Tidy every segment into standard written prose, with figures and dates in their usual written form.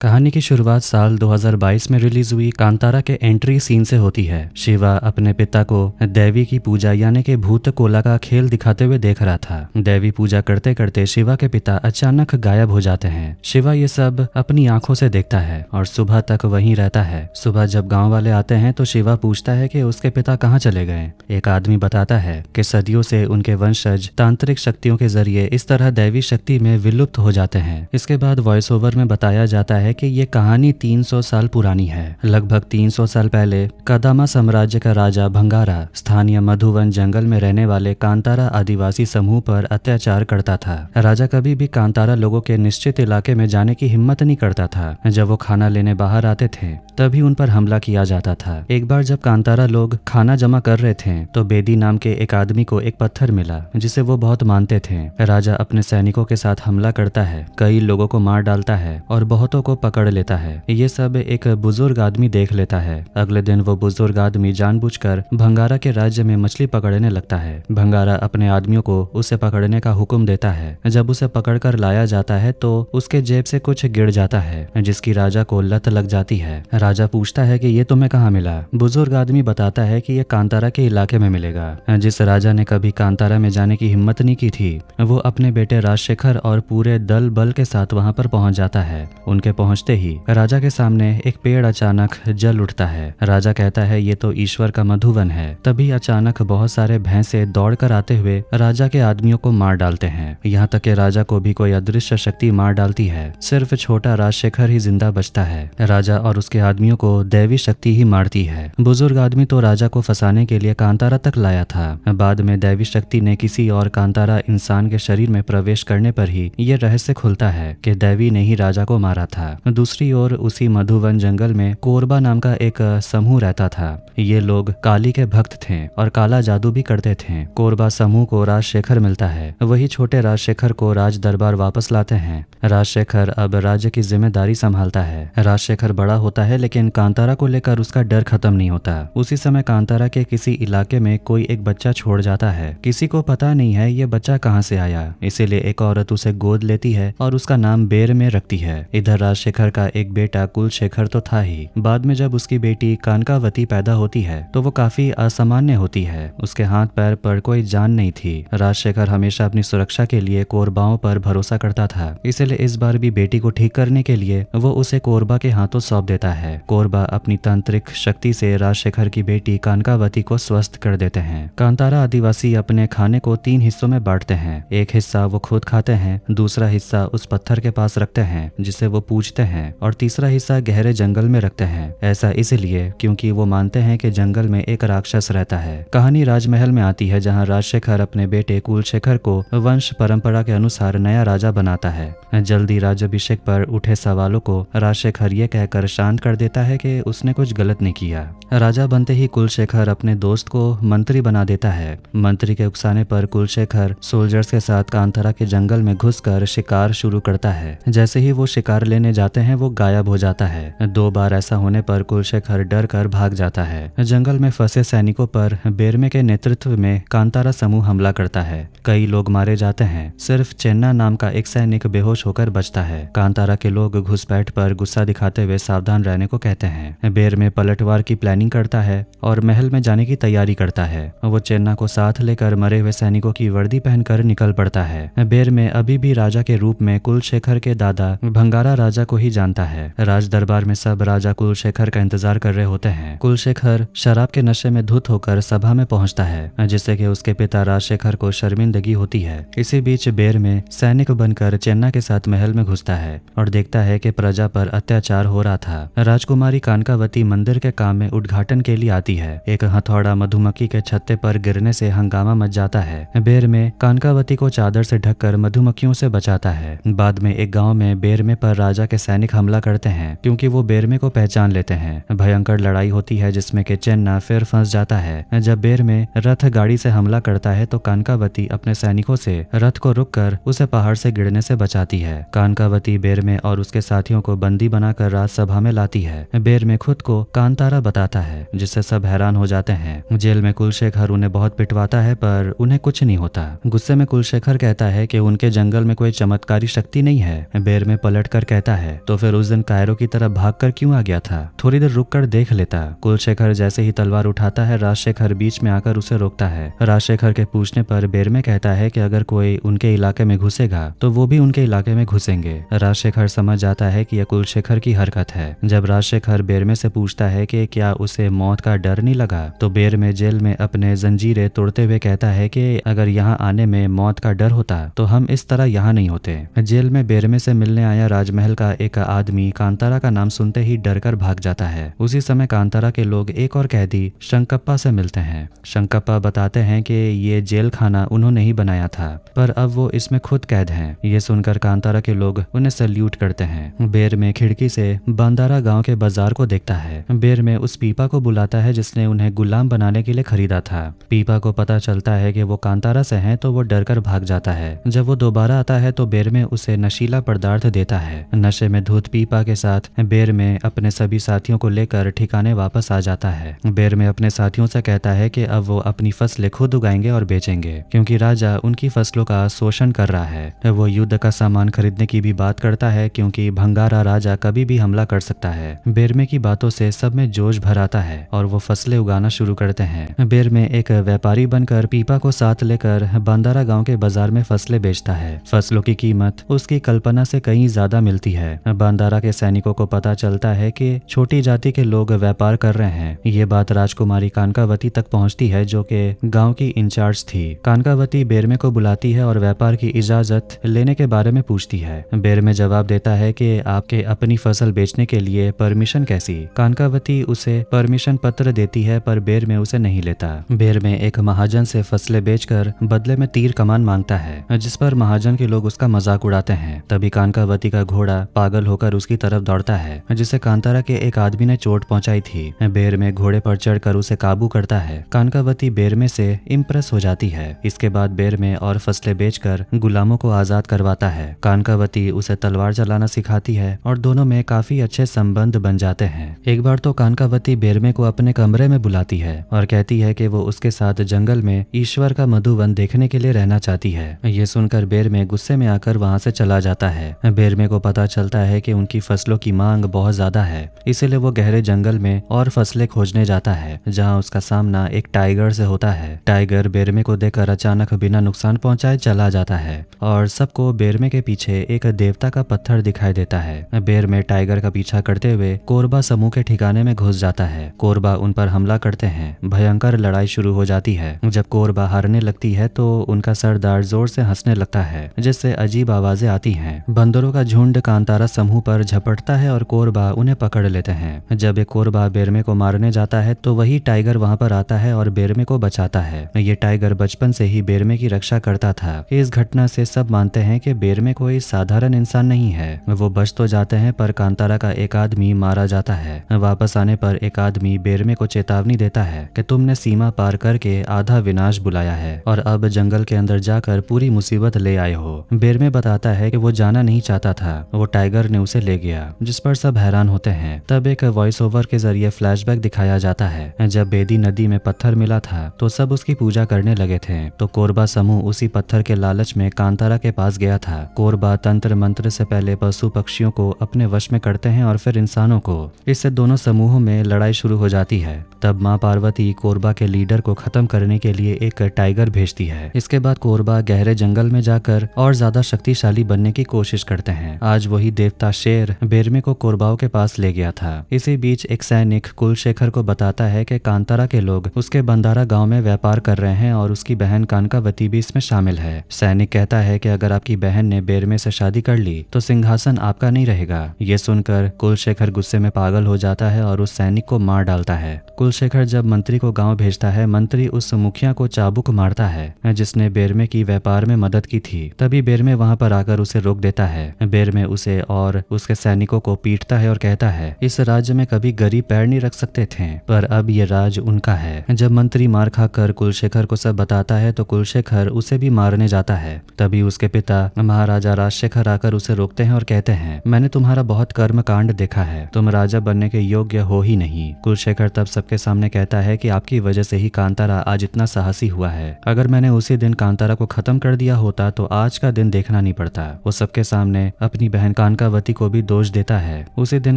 कहानी की शुरुआत साल 2022 में रिलीज हुई कांतारा के एंट्री सीन से होती है। शिवा अपने पिता को देवी की पूजा यानी कि भूत कोला का खेल दिखाते हुए देख रहा था। देवी पूजा करते करते शिवा के पिता अचानक गायब हो जाते हैं। शिवा ये सब अपनी आंखों से देखता है और सुबह तक वहीं रहता है। सुबह जब गांव वाले आते हैं तो शिवा पूछता है कि उसके पिता कहाँ चले गए। एक आदमी बताता है कि सदियों से उनके वंशज तांत्रिक शक्तियों के जरिए इस तरह दैवी शक्ति में विलुप्त हो जाते हैं। इसके बाद वॉइस ओवर में बताया जाता है कि ये कहानी 300 साल पुरानी है। लगभग 300 साल पहले कदामा साम्राज्य का राजा भंगारा स्थानीय मधुवन जंगल में रहने वाले कांतारा आदिवासी समूह पर अत्याचार करता था। राजा कभी भी कांतारा लोगों के निश्चित इलाके में जाने की हिम्मत नहीं करता था। जब वो खाना लेने बाहर आते थे तभी उन पर हमला किया जाता था। एक बार जब कांतारा लोग खाना जमा कर रहे थे तो बेदी नाम के एक आदमी को एक पत्थर मिला जिसे वो बहुत मानते थे। राजा अपने सैनिकों के साथ हमला करता है, कई लोगों को मार डालता है और बहुतों को पकड़ लेता है। ये सब एक बुजुर्ग आदमी देख लेता है। अगले दिन वो बुजुर्ग आदमी जानबूझकर भंगारा के राज्य में मछली पकड़ने लगता है। भंगारा अपने आदमियों को उसे पकड़ने का हुक्म देता है। जब उसे पकड़कर लाया जाता है तो उसके जेब से कुछ गिर जाता है जिसकी राजा को लत लग जाती है। राजा पूछता है कि ये तुम्हें कहाँ मिला। बुजुर्ग आदमी बताता है कि ये कांतारा के इलाके में मिलेगा। जिस राजा ने कभी कांतारा में जाने की हिम्मत नहीं की थी वो अपने बेटे राजशेखर और पूरे दल बल के साथ वहां पर पहुंच जाता है। उनके पहुंचते ही राजा के सामने एक पेड़ अचानक जल उठता है। राजा कहता है ये तो ईश्वर का मधुवन है। तभी अचानक बहुत सारे भैंसे दौड़कर आते हुए राजा के आदमियों को मार डालते हैं। यहाँ तक कि राजा को भी कोई अदृश्य शक्ति मार डालती है। सिर्फ छोटा राजशेखर ही जिंदा बचता है। राजा और उसके आदमियों को दैवी शक्ति ही मारती है। बुजुर्ग आदमी तो राजा को फंसाने के लिए कांतारा तक लाया था। बाद में दैवी शक्ति ने किसी और कांतारा इंसान के शरीर में प्रवेश करने पर ही ये रहस्य खुलता है कि देवी ने ही राजा को मारा था। दूसरी ओर उसी मधुवन जंगल में कोरबा नाम का एक समूह रहता था। ये लोग काली के भक्त थे और काला जादू भी करते थे। कोरबा समूह को राजशेखर मिलता है। वही छोटे राजशेखर को राज दरबार वापस लाते हैं। राजशेखर अब राज्य की जिम्मेदारी संभालता है। राजशेखर बड़ा होता है लेकिन कांतारा को लेकर उसका डर खत्म नहीं होता। उसी समय कांतारा के किसी इलाके में कोई एक बच्चा छोड़ जाता है। किसी को पता नहीं है ये बच्चा कहाँ से आया, इसीलिए एक औरत उसे गोद लेती है और उसका नाम बेर में रखती है। इधर राजशेखर का एक बेटा कुलशेखर तो था ही। बाद में जब उसकी बेटी कानकावती पैदा होती है तो वो काफी असामान्य होती है। उसके हाथ पैर पर कोई जान नहीं थी। राजशेखर हमेशा अपनी सुरक्षा के लिए कोरबाओं पर भरोसा करता था, इसलिए इस बार भी बेटी को ठीक करने के लिए वो उसे कोरबा के हाथों सौंप देता है। कोरबा अपनी तांत्रिक शक्ति से राजशेखर की बेटी कानकावती को स्वस्थ कर देते हैं। कांतारा आदिवासी अपने खाने को 3 हिस्सों में बांटते हैं। एक हिस्सा वो खुद खाते हैं, दूसरा हिस्सा उस पत्थर के पास रखते हैं जिसे वो पूजते हैं और तीसरा हिस्सा गहरे जंगल में रखते हैं। ऐसा इसलिए क्योंकि वो मानते हैं कि जंगल में एक राक्षस रहता है। कहानी राजमहल में आती है जहाँ राजशेखर अपने बेटे कुलशेखर को वंश परंपरा के अनुसार नया राजा बनाता है। जल्दी राज्याभिषेक पर उठे सवालों को राजशेखर ये कहकर शांत कर देता है कि उसने कुछ गलत नहीं किया। राजा बनते ही कुलशेखर अपने दोस्त को मंत्री बना देता है। मंत्री के उकसाने पर कुलशेखर सोल्जर्स के साथ कांतारा के जंगल में घुसकर शिकार शुरू करता है। जैसे ही वो शिकार लेने जाते हैं वो गायब हो जाता है। 2 बार ऐसा होने पर कुलशेखर डर कर भाग जाता है। जंगल में फंसे सैनिकों पर बेरमे के नेतृत्व में कांतारा समूह हमला करता है। कई लोग मारे जाते हैं। सिर्फ चेन्ना नाम का एक सैनिक बेहोश होकर बचता है। कांतारा के लोग घुसपैठ पर गुस्सा दिखाते हुए सावधान रहने को कहते हैं। बेरमे पलटवार की प्लानिंग करता है और महल में जाने की तैयारी करता है। वो चेन्ना को साथ लेकर मरे हुए सैनिकों की वर्दी पहनकर निकल पड़ता है। बेरमे अभी भी राजा के रूप में कुलशेखर के दादा भंगारा राजा को ही जानता है। राज दरबार में सब राजा कुलशेखर का इंतजार कर रहे होते हैं। कुलशेखर शराब के नशे में धुत होकर सभा में पहुंचता है जिससे कि उसके पिता राजशेखर को शर्मिंदगी होती है। इसी बीच बेरमे सैनिक बनकर चेन्ना के साथ महल में घुसता है और देखता है कि प्रजा पर अत्याचार हो रहा था। राजकुमारी कानकावती मंदिर के काम में उद्घाटन के लिए आती है। एक हथौड़ा मधुमक्खी के छत्ते पर गिरने से हंगामा मच जाता है। बेरमे कानकावती को चादर से ढककर मधुमक्खियों से बचाता है। बाद में एक गांव में बेरमे पर राजा के सैनिक हमला करते हैं क्योंकि वो बेरमे को पहचान लेते हैं। भयंकर लड़ाई होती है जिसमें कि चेन्ना फिर फंस जाता है। जब बेरमे रथ गाड़ी से हमला करता है तो कानकावती अपने सैनिकों से रथ को रुककर उसे पहाड़ से गिरने से बचाती है। कानकावती बेरमे और उसके साथियों को बंदी बनाकर राजसभा में लाती है। है। बेर में खुद को कांतारा बताता है, जिससे सब हैरान हो जाते हैं। जेल में कुलशेखर उन्हें बहुत पिटवाता है पर उन्हें कुछ नहीं होता। गुस्से में कुलशेखर कहता है कि उनके जंगल में कोई चमत्कारी शक्ति नहीं है। बेर में पलट कर कहता है, तो फिर उस दिन कायरो की तरफ भाग कर क्यों आ गया था? थोड़ी देर रुक कर देख लेता। कुलशेखर जैसे ही तलवार उठाता है, राजशेखर बीच में आकर उसे रोकता है। राजशेखर के पूछने पर बेर में कहता है कि अगर कोई उनके इलाके में घुसेगा तो वो भी उनके इलाके में घुसेंगे। राजशेखर समझ जाता है कि यह कुलशेखर की हरकत है। जब राजशेखर बेर में से पूछता है कि क्या उसे मौत का डर नहीं लगा, तो बेर में जेल में अपने जंजीरें तोड़ते हुए कहता है कि अगर यहाँ आने में मौत का डर होता तो हम इस तरह यहाँ नहीं होते। जेल में बेर में से मिलने आया राजमहल का एक आदमी कांतारा का नाम सुनते ही डर कर भाग जाता है। उसी समय कांतारा के लोग एक और कैदी शंकप्पा से मिलते हैं। शंकप्पा बताते हैं कि ये जेल खाना उन्होंने ही बनाया था, पर अब वो इसमें खुद कैद हैं। ये सुनकर कांतारा के लोग उन्हें सल्यूट करते हैं। बेर में खिड़की से बांदारा गांव के बाजार को देखता है। बेर में उस पीपा को बुलाता है जिसने उन्हें गुलाम बनाने के लिए खरीदा था। पीपा को पता चलता है कि वो कांतारा से हैं, तो वो डरकर भाग जाता है। जब वो दोबारा आता है तो बेर में उसे नशीला पदार्थ देता है। नशे में धुत पीपा के साथ बेर में अपने सभी साथियों को लेकर ठिकाने वापस आ जाता है। बेर में अपने साथियों से कहता है कि अब वो अपनी फसलें खुद उगाएंगे और बेचेंगे, क्योंकि राजा उनकी फसलों का शोषण कर रहा है। वो युद्ध का सामान खरीदने की भी बात करता है, क्योंकि भंगारा राजा कभी भी हमला कर सकता है। बेरमे की बातों से सब में जोश भर आता है और वो फसलें उगाना शुरू करते हैं। बेरमे एक व्यापारी बनकर पीपा को साथ लेकर बांदारा गांव के बाजार में फसलें बेचता है। फसलों की कीमत उसकी कल्पना से कहीं ज्यादा मिलती है। बांदारा के सैनिकों को पता चलता है कि छोटी जाति के लोग व्यापार कर रहे हैं। ये बात राजकुमारी कानकावती तक पहुंचती है, जो कि गांव की इंचार्ज थी। कानकावती बेरमे को बुलाती है और व्यापार की इजाजत लेने के बारे में पूछती है। बेरमे जवाब देता है कि आपके अपनी फसल बेचने के लिए परमिशन कैसी? कानकावती उसे परमिशन पत्र देती है, पर बेरमे उसे नहीं लेता। बेरमे एक महाजन से फसलें बेचकर बदले में तीर कमान मांगता है, जिस पर महाजन के लोग उसका मजाक उड़ाते हैं। तभी कानकावती का घोड़ा पागल होकर उसकी तरफ दौड़ता है, जिसे कांतारा के एक आदमी ने चोट पहुंचाई थी। बेरमे घोड़े पर चढ़कर उसे काबू करता है। कानकावती बेरमे से इम्प्रेस हो जाती है। इसके बाद बेरमे और फसलें बेचकर गुलामों को आजाद करवाता है। कानकावती उसे तलवार चलाना सिखाती है और दोनों में काफी अच्छे संबंध बन जाते हैं। एक बार तो कानकावती बेरमे को अपने कमरे में बुलाती है और कहती है कि वो उसके साथ जंगल में ईश्वर का मधुवन देखने के लिए रहना चाहती है। ये सुनकर बेरमे गुस्से में आकर वहाँ से चला जाता है। बेरमे को पता चलता है कि उनकी फसलों की मांग बहुत ज्यादा है, इसीलिए वो गहरे जंगल में और फसलें खोजने जाता है, जहाँ उसका सामना एक टाइगर से होता है। टाइगर बेरमे को देखकर अचानक बिना नुकसान पहुंचाए चला जाता है और सबको बेरमे के पीछे एक देवता का पत्थर दिखाई देता है। बेरमे टाइगर का पीछा करते हुए कोरबा समूह के ठिकाने में घुस जाता है। कोरबा उन पर हमला करते हैं। भयंकर लड़ाई शुरू हो जाती है। जब कोरबा हारने लगती है तो उनका सरदार जोर से हंसने लगता है, जिससे अजीब आवाजें आती हैं। बंदरों का झुंड कांतारा समूह पर झपटता है और कोरबा उन्हें पकड़ लेते हैं। जब एक कोरबा बेरमे को मारने जाता है तो वही टाइगर वहां पर आता है और बेरमे को बचाता है। ये टाइगर बचपन से ही बेरमे की रक्षा करता था। इस घटना से सब मानते हैं कि बेरमे कोई साधारण इंसान नहीं है। वो बच तो जाते हैं, पर कांतारा का एक आदमी मारा जाता है। वापस आने पर एक आदमी बेरमे को चेतावनी देता है कि तुमने सीमा पार करके आधा विनाश बुलाया है और अब जंगल के अंदर जाकर पूरी मुसीबत ले आए हो। बेरमे बताता है कि वो जाना नहीं चाहता था, वो टाइगर ने उसे ले गया, जिस पर सब हैरान होते हैं। तब एक वॉइस ओवर के जरिए फ्लैशबैक दिखाया जाता है। जब बेदी नदी में पत्थर मिला था तो सब उसकी पूजा करने लगे थे, तो कोरबा समूह उसी पत्थर के लालच में कांतारा के पास गया था। कोरबा तंत्र मंत्र से पहले पशु पक्षियों को अपने वश में करते हैं और फिर इंसानों को। इससे दोनों समूहों में लड़ाई शुरू हो जाती है। तब माँ पार्वती कोरबा के लीडर को खत्म करने के लिए एक टाइगर भेजती है। इसके बाद कोरबा गहरे जंगल में जाकर और ज्यादा शक्तिशाली बनने की कोशिश करते हैं। आज वही देवता शेर बेरमे को कोरबाओं के पास ले गया था। इसी बीच एक सैनिक कुलशेखर को बताता है कि कांतारा के लोग उसके बंदारा गांव में व्यापार कर रहे हैं और उसकी बहन कानकावती भी इसमें शामिल है। सैनिक कहता है कि अगर आपकी बहन ने बेरमे से शादी कर ली तो सिंहासन आपका नहीं रहेगा। ये सुनकर कुलशेखर गुस्से में पागल हो जाता है और उस सैनिक को मार डालता है। कुलशेखर जब मंत्री को गांव भेजता है, मंत्री उस मुखिया को चाबुक मारता है जिसने बेरमे की व्यापार में मदद की थी। तभी बेरमे वहां पर आकर उसे रोक देता है। बेरमे उसे और उसके सैनिकों को पीटता है और कहता है इस राज्य में कभी गरीब पैर नहीं रख सकते थे, पर अब ये राज उनका है। जब मंत्री मार खाकर कुलशेखर को सब बताता है तो कुलशेखर उसे भी मारने जाता है। तभी उसके पिता महाराजा राजशेखर आकर उसे रोकते हैं और कहते हैं मैंने तुम्हारा बहुत कर्म कांड देखा है, तुम राजा बनने के योग्य हो ही नहीं। कुलशेखर तब सबके सामने कहता है कि आपकी वजह से ही कांतारा आज इतना साहसी हुआ है। अगर मैंने उसी दिन कांतारा को खत्म कर दिया होता तो आज का दिन देखना नहीं पड़ता। वो सबके सामने अपनी बहन कानकावती को भी दोष देता है। उसी दिन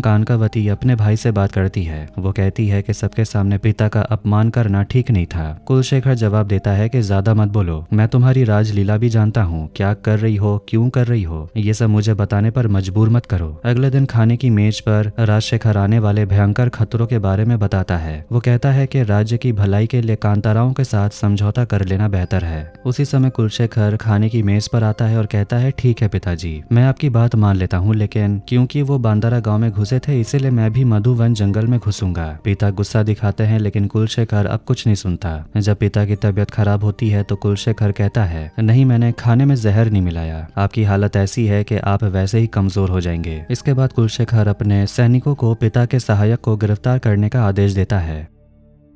कानकावती अपने भाई से बात करती है। वो कहती है कि सबके सामने पिता का अपमान करना ठीक नहीं था। कुलशेखर जवाब देता है कि ज्यादा मत बोलो, मैं तुम्हारी राजलीला भी जानता हूँ, क्या कर रही हो, क्यों कर रही हो, ये सब मुझे बताने पर मजबूर मत करो। अगले दिन खाने की मेज पर राजशेखर आने वाले भयंकर खतरों के बारे में बताता है। वो कहता है कि राज्य की भलाई के लिए कांताराओं के साथ समझौता कर लेना बेहतर है। उसी समय कुलशेखर खाने की मेज पर आता है और कहता है, ठीक है पिताजी, मैं आपकी बात मान लेता हूँ, लेकिन क्योंकि वो बांदारा गांव में घुसे थे इसीलिए मैं भी मधुवन जंगल में घुसूंगा। पिता गुस्सा दिखाते हैं लेकिन कुलशेखर अब कुछ नहीं सुनता। जब पिता की तबीयत खराब होती है तो कुलशेखर कहता है, नहीं, मैंने खाने में जहर नहीं मिलाया, आपकी हालत ऐसी है कि आप वैसे ही कमजोर हो जाएंगे। इसके बाद कुलशेखर अपने सैनिकों को पिता के सहायक को गिरफ्तार करने का आदेश देता है।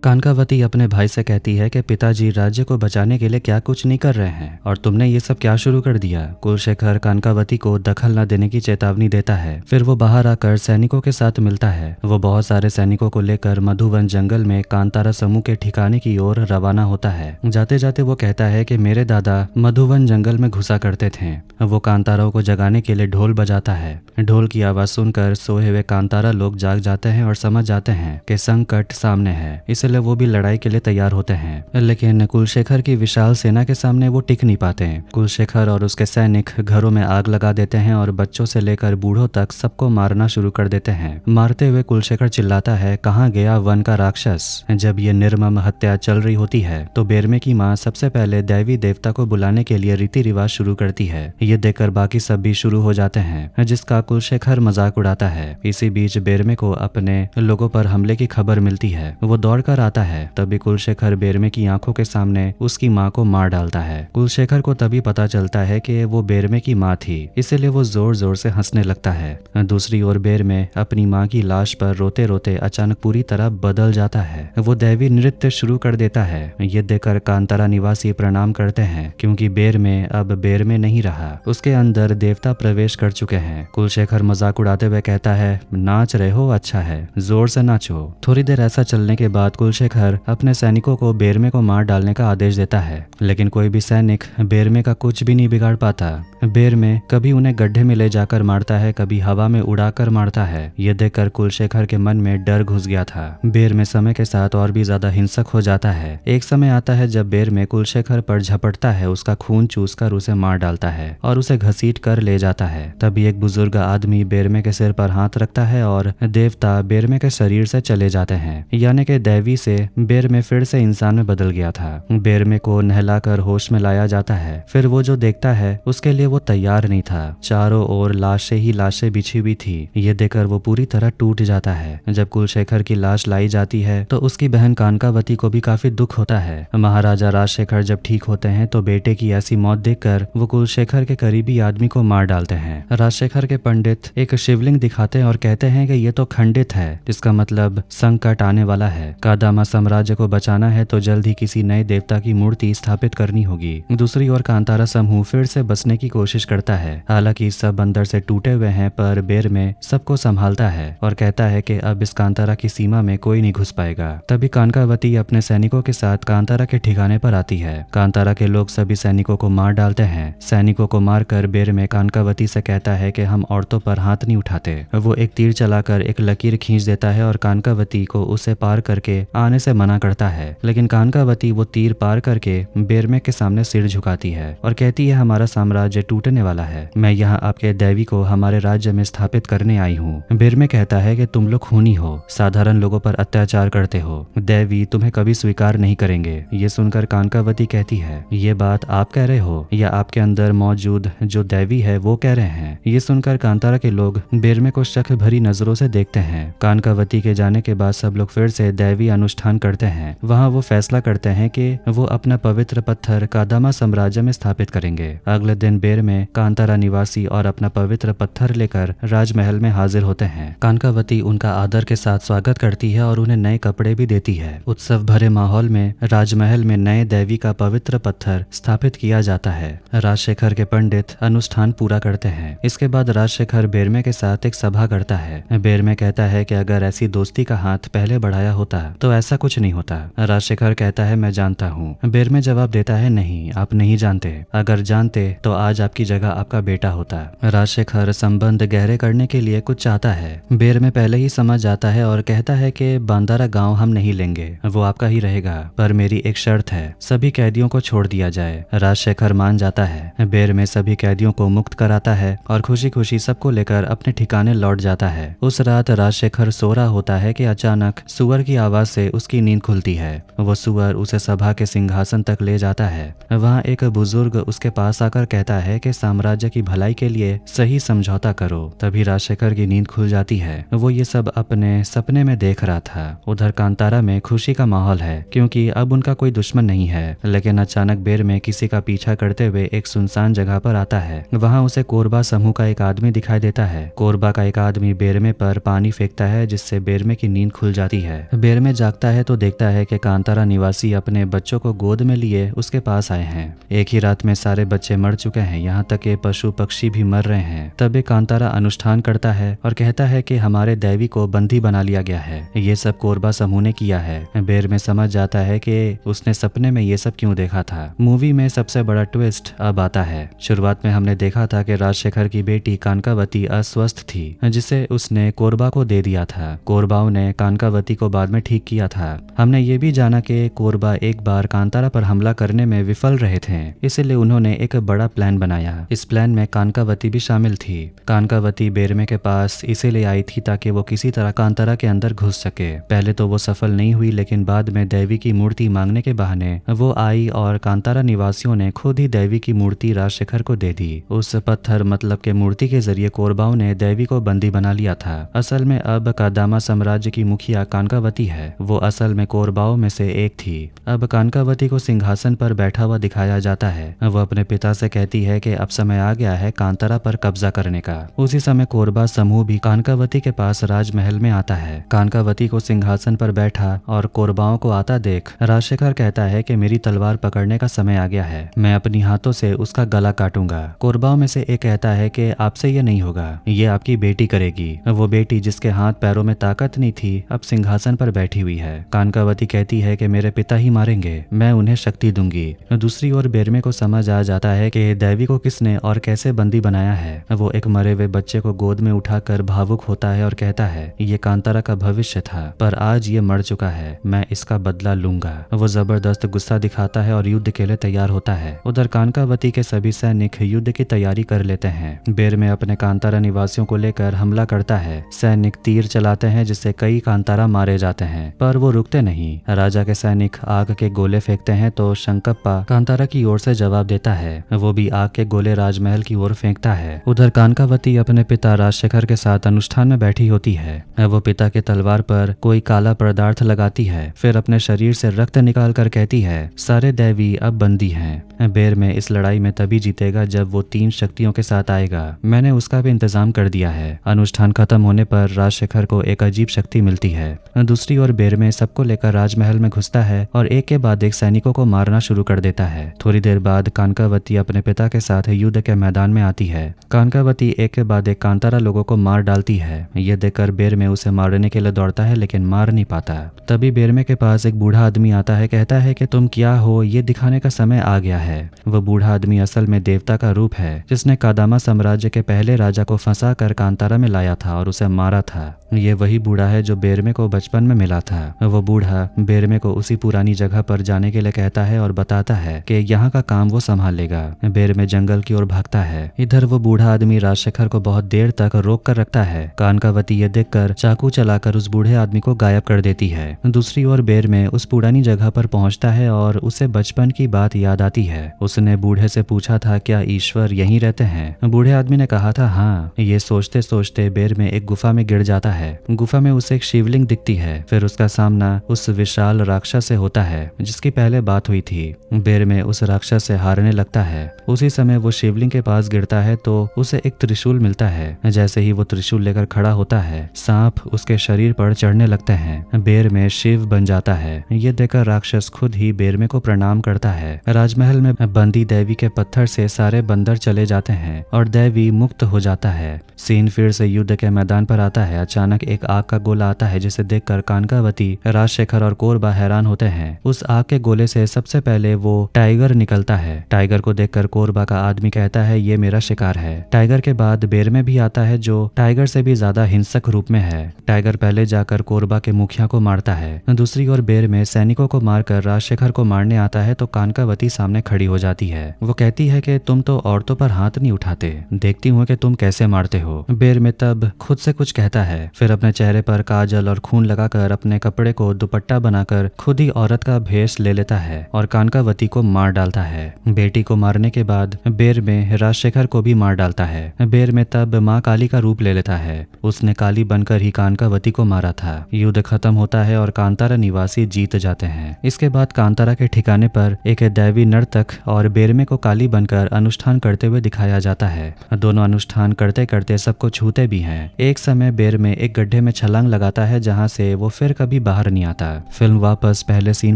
कानकावती अपने भाई से कहती है कि पिताजी राज्य को बचाने के लिए क्या कुछ नहीं कर रहे हैं और तुमने ये सब क्या शुरू कर दिया। कुलशेखर कानकावती को दखल न देने की चेतावनी देता है। फिर वो बाहर आकर सैनिकों के साथ मिलता है। वो बहुत सारे सैनिकों को लेकर मधुवन जंगल में कांतारा समूह के ठिकाने की ओर रवाना होता है। जाते जाते वो कहता है कि मेरे दादा मधुवन जंगल में घुसा करते थे। वो कांताराओं को जगाने के लिए ढोल बजाता है। ढोल की आवाज सुनकर सोए हुए कांतारा लोग जाग जाते हैं और समझ जाते हैं कि संकट सामने है, इसलिए वो भी लड़ाई के लिए तैयार होते हैं। लेकिन कुलशेखर की विशाल सेना के सामने वो टिक नहीं पाते। कुलशेखर और उसके सैनिक घरों में आग लगा देते हैं और बच्चों से लेकर बूढ़ों तक सबको मारना शुरू कर देते हैं। मारते हुए कुलशेखर चिल्लाता है, कहाँ गया वन का राक्षस। जब ये निर्मम हत्या चल रही होती है तो बेरमे की माँ सबसे पहले दैवी देवता को बुलाने के लिए रीति रिवाज शुरू करती है। ये देखकर बाकी सब भी शुरू हो जाते हैं, जिसका कुलशेखर मजाक उड़ाता है। इसी बीच बेरमे को अपने लोगों पर हमले की खबर मिलती है। वो दौड़कर आता है। तभी कुलशेखर बेरमे की आंखों के सामने उसकी माँ को मार डालता है। कुलशेखर को तभी पता चलता है कि वो बेरमे की माँ थी, इसलिए वो जोर जोर से हंसने लगता है। दूसरी ओर बेरमे अपनी माँ की लाश पर रोते रोते अचानक पूरी तरह बदल जाता है। वो दैवी नृत्य शुरू कर देता है। ये देखकर कांतारा निवासी प्रणाम करते हैं क्योंकि बेरमे अब बेरमे नहीं रहा, उसके अंदर देवता प्रवेश कर चुके हैं। कुलशेखर मजाक उड़ाते हुए कहता है, नाच रहे हो, अच्छा है, जोर से नाचो। थोड़ी देर ऐसा चलने के बाद कुलशेखर अपने सैनिकों को बेरमे को मार डालने का आदेश देता है, लेकिन कोई भी सैनिक बेरमे का कुछ भी नहीं बिगाड़ पाता। बेरमे कभी उन्हें गड्ढे में ले जाकर मारता है, कभी हवा में उड़ाकर मारता है। ये देखकर कुलशेखर के मन में डर घुस गया था। बेरमे समय के साथ और भी ज्यादा हिंसक हो जाता है। एक समय आता है जब बेरमे कुलशेखर पर झपटता है, उसका खून चूसकर उसे मार डालता है और उसे घसीट कर ले जाता है। तभी एक बुजुर्ग आदमी बेरमे के सिर पर हाथ रखता है और देवता बेरमे के शरीर से चले जाते हैं, यानी कि दैवी से बेरमे फिर से इंसान में बदल गया था। बेरमे को नहलाकर होश में लाया जाता है। फिर वो जो देखता है उसके लिए वो तैयार नहीं था। चारों ओर लाशें ही लाशें बिछी हुई थी। ये देखकर वो पूरी तरह टूट जाता है। जब कुलशेखर की लाश लाई जाती है तो उसकी बहन कानकावती को भी काफी दुख होता है। महाराजा राजशेखर जब ठीक होते हैं तो बेटे की ऐसी मौत देखकर वो कुलशेखर के करीबी आदमी को मार डालते हैं। राजशेखर के पंडित एक शिवलिंग दिखाते हैं और कहते हैं कि ये तो खंडित है, जिसका मतलब संकट आने वाला है। कादामा साम्राज्य को बचाना है तो जल्द ही किसी नए देवता की मूर्ति स्थापित करनी होगी। दूसरी ओर कांतारा समूह फिर से बसने की कोशिश करता है। हालांकि सब अंदर से टूटे हुए हैं, पर बेरमे सबको संभालता है और कहता है कि अब इस कांतारा की सीमा में कोई नहीं घुस पाएगा। तभी कानकावती अपने सैनिकों के साथ कांतारा के ठिकाने पर आती है। कांतारा के लोग सभी सैनिकों को मार डालते हैं। सैनिकों को मारकर बेरमे कानकावती से कहता है कि हम औरतों पर हाथ नहीं उठाते। वो एक तीर चलाकर एक लकीर खींच देता है और कानकावती को उसे पार करके आने से मना करता है, लेकिन कानकावती वो तीर पार करके बेरमे के सामने सिर झुकाती है और कहती है, हमारा साम्राज्य टूटने वाला है, मैं यहाँ आपके दैवी को हमारे राज्य में स्थापित करने आई हूँ। बेरमे कहता है कि तुम लोग खूनी हो, साधारण लोगों पर अत्याचार करते हो, दैवी तुम्हें कभी स्वीकार नहीं करेंगे। ये सुनकर कानकावती कहती है, ये बात आप कह रहे हो या आपके अंदर मौजूद जो दैवी है वो कह रहे हैं। ये सुनकर कांतारा के लोग बेरमे को शक भरी नजरों से देखते हैं। कानकावती के जाने के बाद सब लोग फिर से दैवी अनुष्ठान करते हैं, वहाँ वो फैसला करते हैं कि वो अपना पवित्र पत्थर कादामा साम्राज्य में स्थापित करेंगे। अगले दिन बेर में कांतारा निवासी और अपना पवित्र पत्थर लेकर राजमहल में हाजिर होते हैं। कानकावती उनका आदर के साथ स्वागत करती है और उन्हें नए कपड़े भी देती है। उत्सव भरे माहौल में राजमहल में नए देवी का पवित्र पत्थर स्थापित किया जाता है। राजशेखर के पंडित अनुष्ठान पूरा करते हैं। इसके बाद राजशेखर बेरमे के साथ एक सभा करता है। बेरमे कहता है कि अगर ऐसी दोस्ती का हाथ पहले बढ़ाया होता तो ऐसा कुछ नहीं होता। राजशेखर कहता है मैं जानता हूँ। बेरमे जवाब देता है नहीं, आप नहीं जानते। अगर जानते तो आज आपकी जगह आपका बेटा होता। राजशेखर संबंध गहरे करने के लिए कुछ चाहता है। बेरमे पहले ही समझ जाता है और कहता है कि बांदारा गांव हम नहीं लेंगे, वो आपका ही रहेगा, पर मेरी एक शर्त है, सभी कैदियों को छोड़ दिया जाए। राजशेखर मान जाता है। बेरमे सभी कैदियों को मुक्त कराता है और खुशी खुशी सबको लेकर अपने ठिकाने लौट जाता है। उस रात राजशेखर सो रहा होता है कि अचानक सुअर की आवाज से उसकी नींद खुलती है। वो सुअर उसे सभा के सिंहासन तक ले जाता है। वहाँ एक बुजुर्ग उसके पास आकर कहता है कि साम्राज्य की भलाई के लिए सही समझौता करो। तभी राजशेखर की नींद खुल जाती है। वो ये सब अपने सपने में देख रहा था। उधर कांतारा में खुशी का माहौल है क्योंकि अब उनका कोई दुश्मन नहीं है। लेकिन अचानक बेर में किसी का पीछा करते हुए एक सुनसान जगह पर आता है। वहाँ उसे कोरबा समूह का एक आदमी दिखाई देता है। कोरबा का एक आदमी बेरमे पर पानी फेंकता है जिससे बेरमे की नींद खुल जाती है। बेरमे जागता है तो देखता है कि कांतारा निवासी अपने बच्चों को गोद में लिए उसके पास आए हैं। एक ही रात में सारे बच्चे मर चुके हैं, यहाँ तक कि पशु पक्षी भी मर रहे हैं। तभी कांतारा अनुष्ठान करता है और कहता है कि हमारे दैवी को बंदी बना लिया गया है। ये सब कोरबा समूह ने किया है। बेरमे समझ जाता है कि उसने सपने में ये सब क्यों देखा था। मूवी में सबसे बड़ा ट्विस्ट अब आता है। शुरुआत में हमने देखा था कि राजशेखर की बेटी कानकावती अस्वस्थ थी जिसे उसने कोरबा को दे दिया था। कोरबाओं ने कानकावती को बाद में ठीक किया था। हमने ये भी जाना कि कोरबा एक बार कांतारा पर हमला करने में विफल रहे थे, इसलिए उन्होंने एक बड़ा प्लान बनाया। इस प्लान में कानकावती भी शामिल थी। कानकावती बेरमे के पास इसीलिए आई थी ताकि वो किसी तरह कांतारा के अंदर घुस सके। पहले तो वो सफल नहीं हुई, लेकिन बाद में देवी की मूर्ति मांगने के बहाने वो आई और कांतारा निवासियों ने खुद ही देवी की मूर्ति राजशेखर को दे दी। उस पत्थर मतलब के मूर्ति के जरिए कोरबाओं ने देवी को बंदी बना लिया था। असल में अब कादामा साम्राज्य की मुखिया कानकावती है। वो असल में कोरबाओं में से एक थी। अब कानकावती को सिंहासन पर बैठा हुआ दिखाया जाता है। वो अपने पिता से कहती है कि अब समय आ गया है कांतारा पर कब्जा करने का। उसी समय कोरबा समूह भी कानकावती के पास राजमहल में आता है। कानकावती को सिंहासन पर बैठा और कोरबाओं को आता देख राजशेखर कहता है कि मेरी तलवार पकड़ने का समय आ गया है, मैं अपनी हाथों से उसका गला काटूंगा। कोरबाओं में से एक कहता है कि आपसे ये नहीं होगा, ये आपकी बेटी करेगी। वो बेटी जिसके हाथ पैरों में ताकत नहीं थी अब सिंहासन पर बैठी हुई है। कानकावती कहती है कि मेरे पिता ही मारेंगे, मैं उन्हें शक्ति दूंगी। दूसरी ओर बेरमे को समझ आ जाता है कि देवी को किसने और कैसे बंदी बनाया है। वो एक मरे हुए बच्चे को गोद में उठाकर भावुक होता है और कहता है ये कांतारा का भविष्य था, पर आज ये मर चुका है, मैं इसका बदला लूंगा। वो जबरदस्त गुस्सा दिखाता है और युद्ध के लिए तैयार होता है। उधर कानकावती के सभी सैनिक युद्ध की तैयारी कर लेते हैं। बेरमे अपने कांतारा निवासियों को लेकर हमला करता है। सैनिक तीर चलाते हैं जिससे कई कांतारा मारे जाते हैं, पर वो रुकते नहीं। राजा के सैनिक आग के गोले फेंकते हैं तो शंकप्पा कांतारा की ओर से जवाब देता है। वो भी आग के गोले राजमहल की ओर फेंकता है। उधर कानकावती अपने पिता राजशेखर के साथ अनुष्ठान में बैठी होती है। वो पिता के तलवार पर कोई काला पदार्थ लगाती है, फिर अपने शरीर से रक्त निकाल कर कहती है सारे देवी अब बंदी हैं। बेरमे इस लड़ाई में तभी जीतेगा जब वो 3 शक्तियों के साथ आएगा, मैंने उसका भी इंतजाम कर दिया है। अनुष्ठान खत्म होने पर राजशेखर को एक अजीब शक्ति मिलती है। दूसरी ओर बेरमे सबको लेकर राजमहल में घुसता है और एक के बाद एक सैनिकों को मारना शुरू कर देता है। थोड़ी देर बाद कानकावती अपने पिता के साथ युद्ध के मैदान में आती है। कानकावती एक के बाद एक कांतारा लोगों को मार डालती है। ये देखकर बेरमे उसे मारने के लिए दौड़ता है लेकिन मार नहीं पाता। तभी बेरमे के पास एक बूढ़ा आदमी आता है, कहता है कि तुम क्या हो ये दिखाने का समय आ गया है। वह बूढ़ा आदमी असल में देवता का रूप है जिसने कादामा साम्राज्य के पहले राजा को फंसा कर कांतारा में लाया था और उसे मारा था। ये वही बूढ़ा है जो बेरमे को बचपन में मिला था। वो बूढ़ा बेरमे को उसी पुरानी जगह पर जाने के लिए कहता है और बताता है कि यहाँ का काम वो संभाल लेगा। बेरमे जंगल की ओर भागता है। इधर वो बूढ़ा आदमी राजशेखर को बहुत देर तक रोक कर रखता है। कानकावती ये देखकर चाकू चलाकर उस बूढ़े आदमी को गायब कर देती है। दूसरी ओर बेरमे उस पुरानी जगह पर पहुंचता है और उसे बचपन की बात याद आती है। है। उसने बूढ़े से पूछा था क्या ईश्वर यहीं रहते हैं। बूढ़े आदमी ने कहा था हाँ। ये सोचते सोचते बेर में एक गुफा में गिर जाता है। गुफा में उसे एक शिवलिंग दिखती है। फिर उसका सामना उस विशाल राक्षस से होता है जिसकी पहले बात हुई थी। बेर में उस राक्षस से हारने लगता है। उसी समय वो शिवलिंग के पास गिरता है तो उसे एक त्रिशूल मिलता है। जैसे ही वो त्रिशूल लेकर खड़ा होता है, सांप उसके शरीर पर चढ़ने लगते हैं। बेर में शिव बन जाता है। ये देखकर राक्षस खुद ही बेरमे को प्रणाम करता है। राजमहल में बंदी देवी के पत्थर से सारे बंदर चले जाते हैं और देवी मुक्त हो जाता है। सीन फिर से युद्ध के मैदान पर आता है। अचानक एक आग का गोला आता है जिसे देखकर कानकावती, राजशेखर और कोरबा हैरान होते हैं। उस आग के गोले से सबसे पहले वो टाइगर निकलता है। टाइगर को देखकर कोरबा का आदमी कहता है ये मेरा शिकार है। टाइगर के बाद बेरमे भी आता है जो टाइगर से भी ज्यादा हिंसक रूप में है। टाइगर पहले जाकर कोरबा के मुखिया को मारता है। दूसरी ओर बेरमे सैनिकों को मारकर राजशेखर को मारने आता है तो कानकावती सामने खड़ी हो जाती है। वो कहती है कि तुम तो औरतों पर हाथ नहीं उठाते, देखती हूँ कि तुम कैसे मारते हो। बेरमे तब खुद से कुछ कहता है। फिर अपने चेहरे पर काजल और खून लगाकर अपने कपड़े को दुपट्टा बनाकर खुद ही औरत का भेष ले लेता है और कानकावती को मार डालता है। बेटी को मारने के बाद बेरमे राजशेखर को भी मार डालता है। बेरमे तब माँ काली का रूप ले लेता है। उसने काली बनकर ही कानकावती को मारा था। युद्ध खत्म होता है और कांतारा निवासी जीत जाते हैं। इसके बाद कांतारा के ठिकाने पर एक दैवी नर्तक और बेरमे को काली बनकर अनुष्ठान करते हुए दिखाया जाता है। दोनों अनुष्ठान करते करते सबको छूते भी हैं। एक समय बेरमे एक गड्ढे में छलांग लगाता है जहाँ से वो फिर कभी बाहर नहीं आता। फिल्म वापस पहले सीन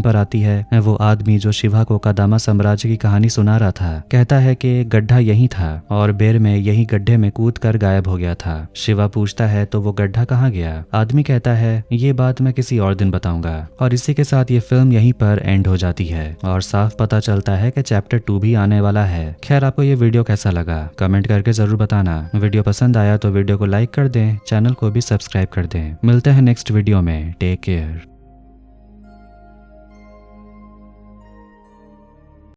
पर आती है। वो आदमी जो शिवा को कदामा साम्राज्य की कहानी सुना रहा था कहता है कि गड्ढा यही था और बेरमे यही गड्ढे में कूद कर गायब हो गया था। शिवा पूछता है तो वो गड्ढा कहाँ गया। आदमी कहता है ये बात मैं किसी और दिन बताऊंगा। और इसी के साथ ये फिल्म यहीं पर एंड हो जाती है और साफ पता चलता है कि चैप्टर 2 भी आने वाला है। खैर आपको ये वीडियो कैसा लगा कमेंट करके जरूर बताना। वीडियो पसंद आया तो वीडियो को लाइक कर दें, चैनल को भी सब्सक्राइब कर दें। मिलते हैं नेक्स्ट वीडियो में। Take care.